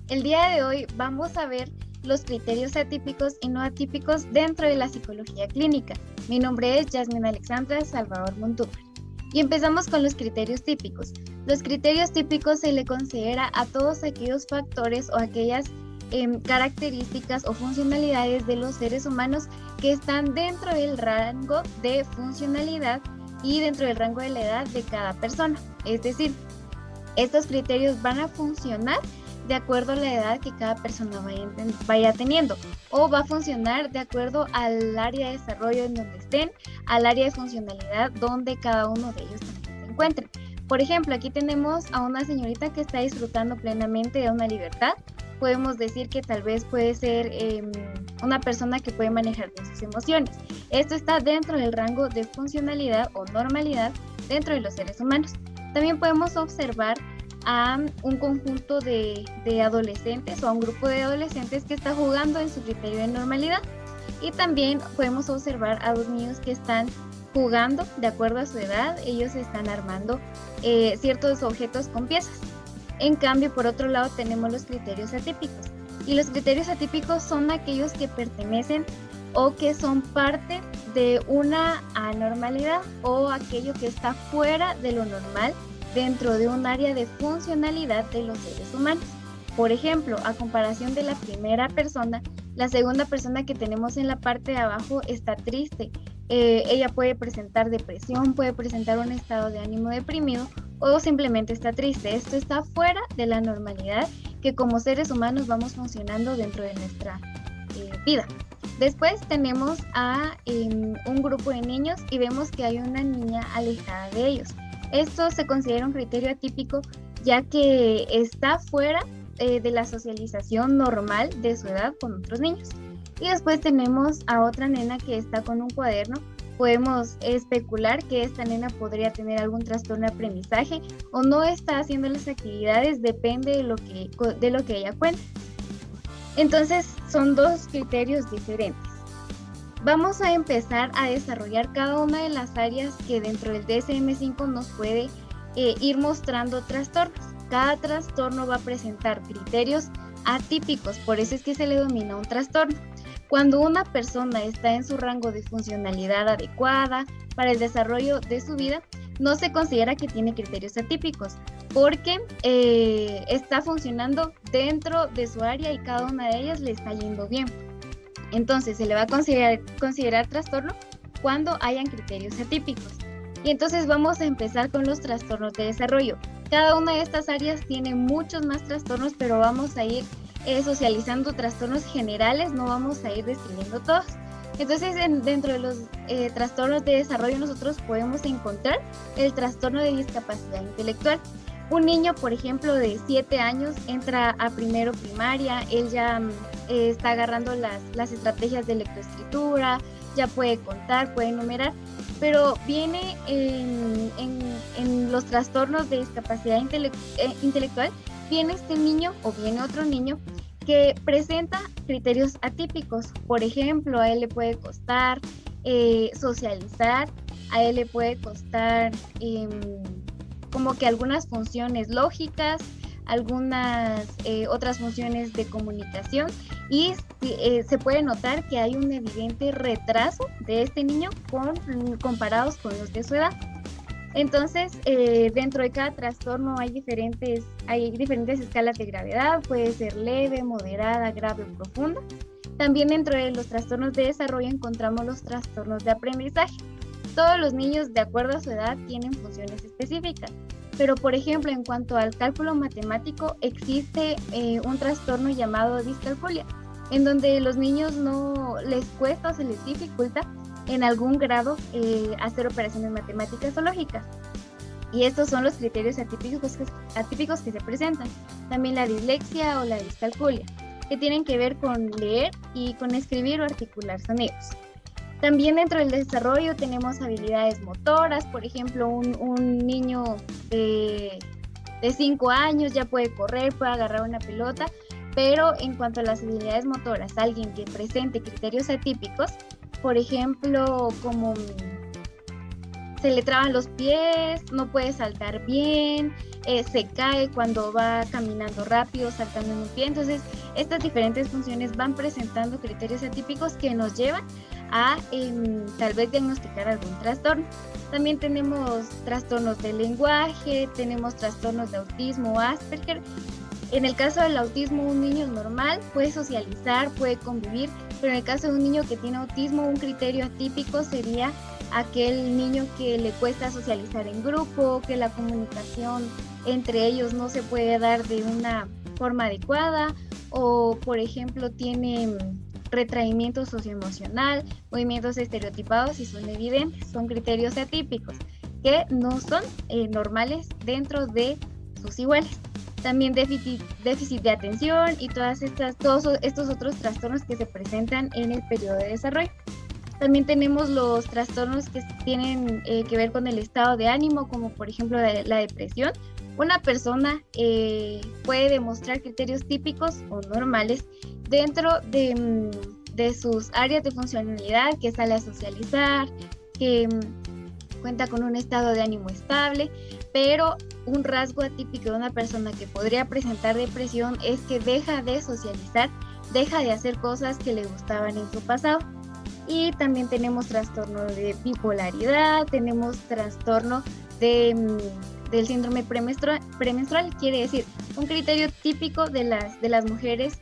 El día de hoy vamos a ver los criterios atípicos y no atípicos dentro de la psicología clínica. Mi nombre es Yasmin Alexandra Salvador Montúfar. Y empezamos con los criterios típicos. Los criterios típicos se le considera a todos aquellos factores o aquellas características o funcionalidades de los seres humanos que están dentro del rango de funcionalidad y dentro del rango de la edad de cada persona. Es decir, estos criterios van a funcionar de acuerdo a la edad que cada persona vaya teniendo, o va a funcionar de acuerdo al área de desarrollo en donde estén, al área de funcionalidad donde cada uno de ellos también se encuentre. Por ejemplo, aquí tenemos a una señorita que está disfrutando plenamente de una libertad. Podemos decir que tal vez puede ser una persona que puede manejar bien sus emociones. Esto está dentro del rango de funcionalidad o normalidad dentro de los seres humanos. También podemos observar a un conjunto de adolescentes o a un grupo de adolescentes que está jugando en su criterio de normalidad. Y también podemos observar a dos niños que están jugando de acuerdo a su edad. Ellos están armando ciertos objetos con piezas. En cambio, por otro lado, tenemos los criterios atípicos. Y los criterios atípicos son aquellos que pertenecen o que son parte de una anormalidad o aquello que está fuera de lo normal dentro de un área de funcionalidad de los seres humanos. Por ejemplo, a comparación de la primera persona, la segunda persona que tenemos en la parte de abajo está triste. Ella puede presentar depresión, puede presentar un estado de ánimo deprimido o simplemente está triste. Esto está fuera de la normalidad que como seres humanos vamos funcionando dentro de nuestra vida. Después tenemos a un grupo de niños y vemos que hay una niña alejada de ellos. Esto se considera un criterio atípico ya que está fuera de la socialización normal de su edad con otros niños. Y después tenemos a otra nena que está con un cuaderno. Podemos especular que esta nena podría tener algún trastorno de aprendizaje o no está haciendo las actividades, depende de lo que ella cuenta. Entonces son dos criterios diferentes. Vamos a empezar a desarrollar cada una de las áreas que dentro del DSM-5 nos puede ir mostrando trastornos. Cada trastorno va a presentar criterios atípicos, por eso es que se le denomina un trastorno. Cuando una persona está en su rango de funcionalidad adecuada para el desarrollo de su vida, no se considera que tiene criterios atípicos, porque está funcionando dentro de su área y cada una de ellas le está yendo bien. Entonces se le va a considerar trastorno cuando hayan criterios atípicos. Y entonces vamos a empezar con los trastornos de desarrollo. Cada una de estas áreas tiene muchos más trastornos, pero vamos a ir socializando trastornos generales, no vamos a ir describiendo todos. Entonces dentro de los trastornos de desarrollo nosotros podemos encontrar el trastorno de discapacidad intelectual. Un niño, por ejemplo, de 7 años entra a primero primaria, él ya está agarrando las estrategias de lectoescritura, ya puede contar, puede enumerar, pero viene en los trastornos de discapacidad intelectual, viene este niño o viene otro niño que presenta criterios atípicos. Por ejemplo, a él le puede costar socializar, a él le puede costar como que algunas funciones lógicas, algunas otras funciones de comunicación, y se puede notar que hay un evidente retraso de este niño comparados con los de su edad. Entonces, dentro de cada trastorno hay diferentes escalas de gravedad, puede ser leve, moderada, grave o profunda. También dentro de los trastornos de desarrollo encontramos los trastornos de aprendizaje. Todos los niños, de acuerdo a su edad, tienen funciones específicas. Pero, por ejemplo, en cuanto al cálculo matemático, existe un trastorno llamado discalculia, en donde los niños no les cuesta o se les dificulta en algún grado hacer operaciones matemáticas o lógicas. Y estos son los criterios atípicos que se presentan. También la dislexia o la discalculia, que tienen que ver con leer y con escribir o articular sonidos. También dentro del desarrollo tenemos habilidades motoras. Por ejemplo, un niño de 5 años ya puede correr, puede agarrar una pelota, pero en cuanto a las habilidades motoras, alguien que presente criterios atípicos, por ejemplo, como se le traban los pies, no puede saltar bien, se cae cuando va caminando rápido, saltando en un pie. Entonces, estas diferentes funciones van presentando criterios atípicos que nos llevan a tal vez diagnosticar algún trastorno. También tenemos trastornos del lenguaje, tenemos trastornos de autismo o Asperger. En el caso del autismo, un niño normal puede socializar, puede convivir, pero en el caso de un niño que tiene autismo, un criterio atípico sería aquel niño que le cuesta socializar en grupo, que la comunicación entre ellos no se puede dar de una forma adecuada, o por ejemplo tiene retraimiento socioemocional, movimientos estereotipados y son evidentes, son criterios atípicos que no son normales dentro de sus iguales. También déficit de atención y todos estos otros trastornos que se presentan en el periodo de desarrollo. También tenemos los trastornos que tienen que ver con el estado de ánimo, como por ejemplo la depresión. Una persona puede demostrar criterios típicos o normales dentro de sus áreas de funcionalidad, que sale a socializar, que cuenta con un estado de ánimo estable, pero un rasgo atípico de una persona que podría presentar depresión es que deja de socializar, deja de hacer cosas que le gustaban en su pasado. Y también tenemos trastorno de bipolaridad, tenemos trastorno del síndrome premenstrual, quiere decir, un criterio típico de las mujeres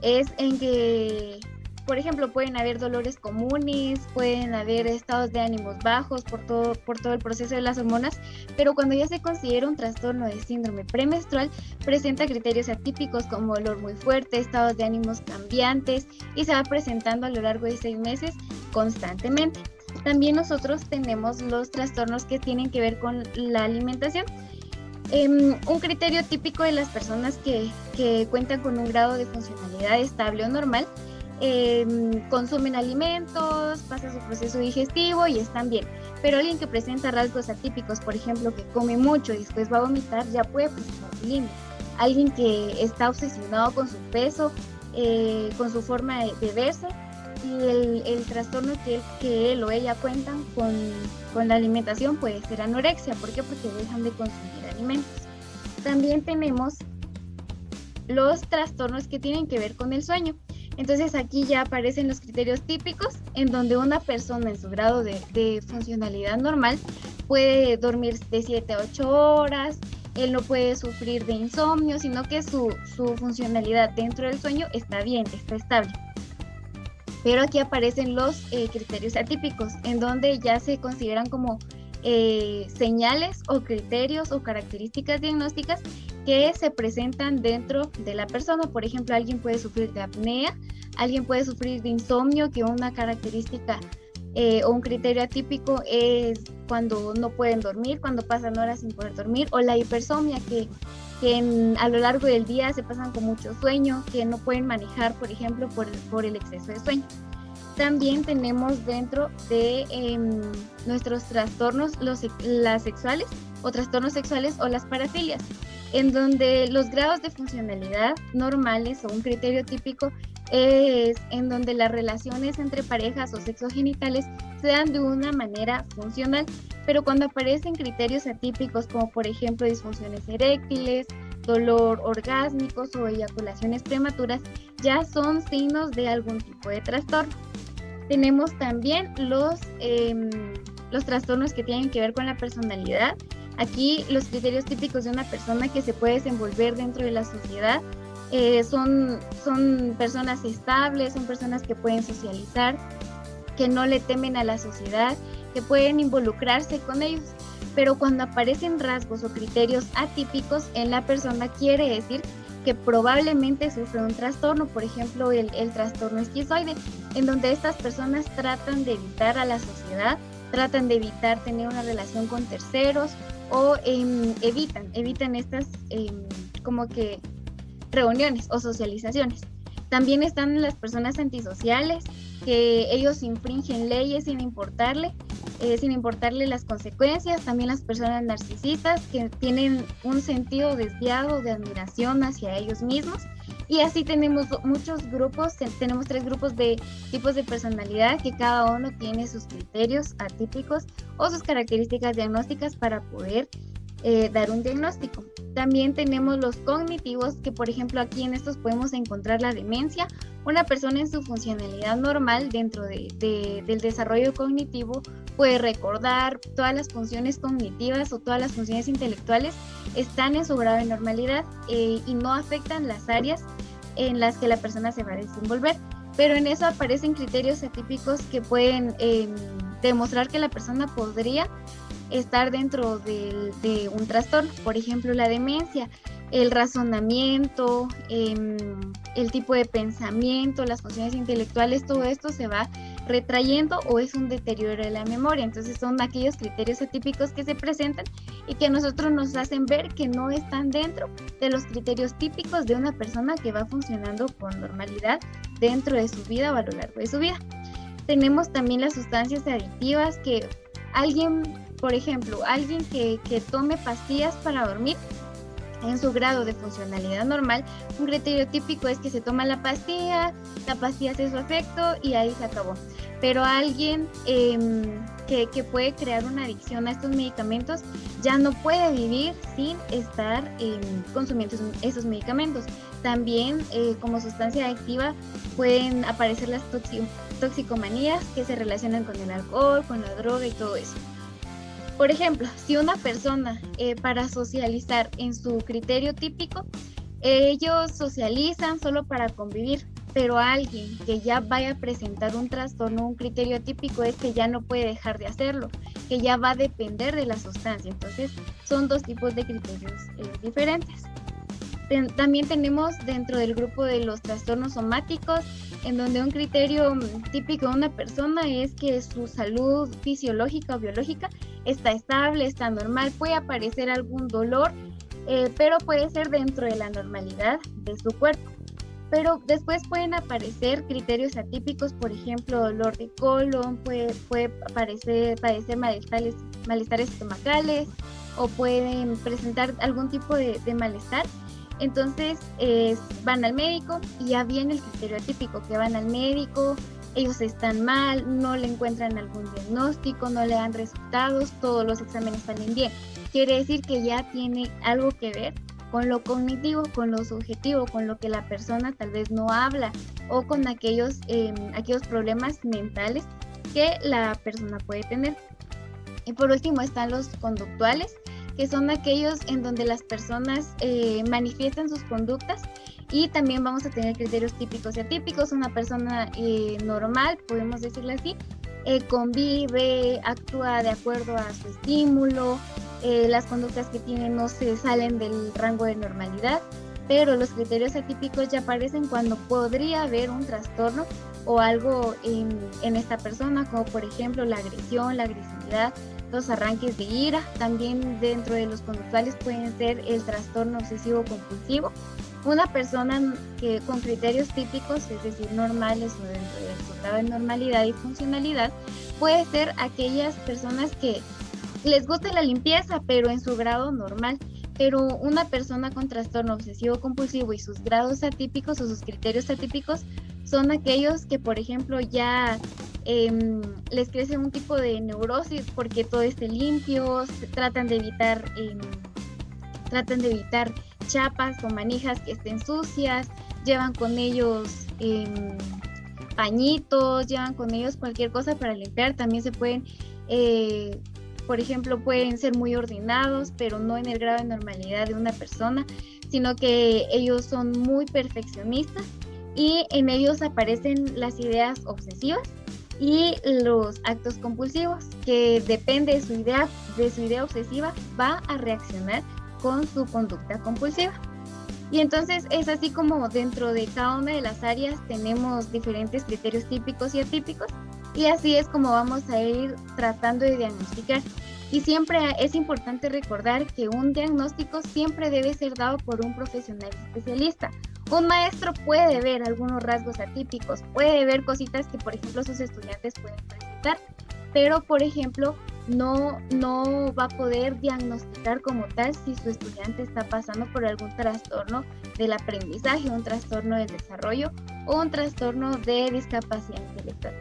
es en que, por ejemplo, pueden haber dolores comunes, pueden haber estados de ánimos bajos por todo el proceso de las hormonas, pero cuando ya se considera un trastorno de síndrome premenstrual, presenta criterios atípicos como dolor muy fuerte, estados de ánimos cambiantes y se va presentando a lo largo de 6 meses constantemente. También nosotros tenemos los trastornos que tienen que ver con la alimentación. Un criterio típico de las personas que cuentan con un grado de funcionalidad estable o normal, consumen alimentos, pasa su proceso digestivo y están bien. Pero alguien que presenta rasgos atípicos, por ejemplo, que come mucho y después va a vomitar, ya puede presentar bulimia. Alguien que está obsesionado con su peso, con su forma de verse, y el trastorno que él o ella cuentan con la alimentación puede ser anorexia. ¿Por qué? Porque dejan de consumir alimentos. También tenemos los trastornos que tienen que ver con el sueño. Entonces aquí ya aparecen los criterios típicos en donde una persona en su grado de funcionalidad normal puede dormir de 7 a 8 horas, él no puede sufrir de insomnio, sino que su funcionalidad dentro del sueño está bien, está estable. Pero aquí aparecen los criterios atípicos, en donde ya se consideran como señales o criterios o características diagnósticas que se presentan dentro de la persona. Por ejemplo, alguien puede sufrir de apnea, alguien puede sufrir de insomnio, que una característica o un criterio atípico es cuando no pueden dormir, cuando pasan horas sin poder dormir, o la hipersomnia, que a lo largo del día se pasan con mucho sueño, que no pueden manejar, por ejemplo, por el exceso de sueño. También tenemos dentro de nuestros trastornos las sexuales o trastornos sexuales o las parafilias, en donde los grados de funcionalidad normales o un criterio típico es en donde las relaciones entre parejas o sexogenitales se dan de una manera funcional, pero cuando aparecen criterios atípicos como por ejemplo disfunciones eréctiles, dolor orgásmicos o eyaculaciones prematuras, ya son signos de algún tipo de trastorno. Tenemos también los trastornos que tienen que ver con la personalidad. Aquí los criterios típicos de una persona que se puede desenvolver dentro de la sociedad son personas estables, son personas que pueden socializar, que no le temen a la sociedad, que pueden involucrarse con ellos. Pero cuando aparecen rasgos o criterios atípicos en la persona, quiere decir que probablemente sufre un trastorno, por ejemplo el trastorno esquizoide, en donde estas personas tratan de evitar a la sociedad, tratan de evitar tener una relación con terceros o evitan estas como que reuniones o socializaciones. También están las personas antisociales, que ellos infringen leyes sin importarle las consecuencias. También las personas narcisistas, que tienen un sentido desviado de admiración hacia ellos mismos. Y así tenemos muchos grupos, tenemos 3 grupos de tipos de personalidad, que cada uno tiene sus criterios atípicos o sus características diagnósticas para poder dar un diagnóstico. También tenemos los cognitivos, que por ejemplo aquí en estos podemos encontrar la demencia. Una persona en su funcionalidad normal dentro del desarrollo cognitivo puede recordar, todas las funciones cognitivas o todas las funciones intelectuales están en su grado de normalidad y no afectan las áreas en las que la persona se va a desenvolver. Pero en eso aparecen criterios atípicos que pueden demostrar que la persona podría estar dentro de un trastorno. Por ejemplo, la demencia, el razonamiento, el tipo de pensamiento, las funciones intelectuales, todo esto se va retrayendo o es un deterioro de la memoria. Entonces son aquellos criterios atípicos que se presentan y que a nosotros nos hacen ver que no están dentro de los criterios típicos de una persona que va funcionando con normalidad dentro de su vida o a lo largo de su vida. Tenemos también las sustancias adictivas, que alguien, por ejemplo, alguien que tome pastillas para dormir en su grado de funcionalidad normal, un criterio típico es que se toma la pastilla hace su efecto y ahí se acabó. Pero alguien que puede crear una adicción a estos medicamentos ya no puede vivir sin estar consumiendo esos medicamentos. También como sustancia adictiva pueden aparecer las toxicomanías que se relacionan con el alcohol, con la droga y todo eso. Por ejemplo, si una persona para socializar en su criterio típico, ellos socializan solo para convivir, pero alguien que ya vaya a presentar un trastorno, un criterio atípico es que ya no puede dejar de hacerlo, que ya va a depender de la sustancia. Entonces, son dos tipos de criterios diferentes. También tenemos dentro del grupo de los trastornos somáticos, en donde un criterio típico de una persona es que su salud fisiológica o biológica está estable, está normal, puede aparecer algún dolor, pero puede ser dentro de la normalidad de su cuerpo. Pero después pueden aparecer criterios atípicos, por ejemplo, dolor de colon, puede padecer malestares estomacales o pueden presentar algún tipo de malestar. Entonces van al médico y ya viene el criterio atípico, que van al médico, ellos están mal, no le encuentran algún diagnóstico, no le dan resultados, todos los exámenes salen bien. Quiere decir que ya tiene algo que ver con lo cognitivo, con lo subjetivo, con lo que la persona tal vez no habla o con aquellos problemas mentales que la persona puede tener. Y por último están los conductuales, que son aquellos en donde las personas manifiestan sus conductas, y también vamos a tener criterios típicos y atípicos. Una persona normal, podemos decirle así, convive, actúa de acuerdo a su estímulo, las conductas que tiene no se salen del rango de normalidad, pero los criterios atípicos ya aparecen cuando podría haber un trastorno o algo en esta persona, como por ejemplo la agresión, la agresividad, los arranques de ira. También dentro de los conductuales pueden ser el trastorno obsesivo compulsivo. Una persona que con criterios típicos, es decir, normales o dentro de su grado de normalidad y funcionalidad, puede ser aquellas personas que les gusta la limpieza, pero en su grado normal. Pero una persona con trastorno obsesivo compulsivo y sus grados atípicos o sus criterios atípicos son aquellos que, por ejemplo, ya les crece un tipo de neurosis porque todo esté limpio, tratan de evitar chapas o manijas que estén sucias, llevan con ellos pañitos, llevan con ellos cualquier cosa para limpiar. También se pueden, por ejemplo, pueden ser muy ordenados, pero no en el grado de normalidad de una persona, sino que ellos son muy perfeccionistas y en ellos aparecen las ideas obsesivas y los actos compulsivos, que depende de su idea obsesiva, va a reaccionar con su conducta compulsiva. Y entonces es así como dentro de cada una de las áreas tenemos diferentes criterios típicos y atípicos, y así es como vamos a ir tratando de diagnosticar. Y siempre es importante recordar que un diagnóstico siempre debe ser dado por un profesional especialista. Un maestro puede ver algunos rasgos atípicos, puede ver cositas que, por ejemplo, sus estudiantes pueden presentar, pero, por ejemplo, no va a poder diagnosticar como tal si su estudiante está pasando por algún trastorno del aprendizaje, un trastorno del desarrollo o un trastorno de discapacidad intelectual.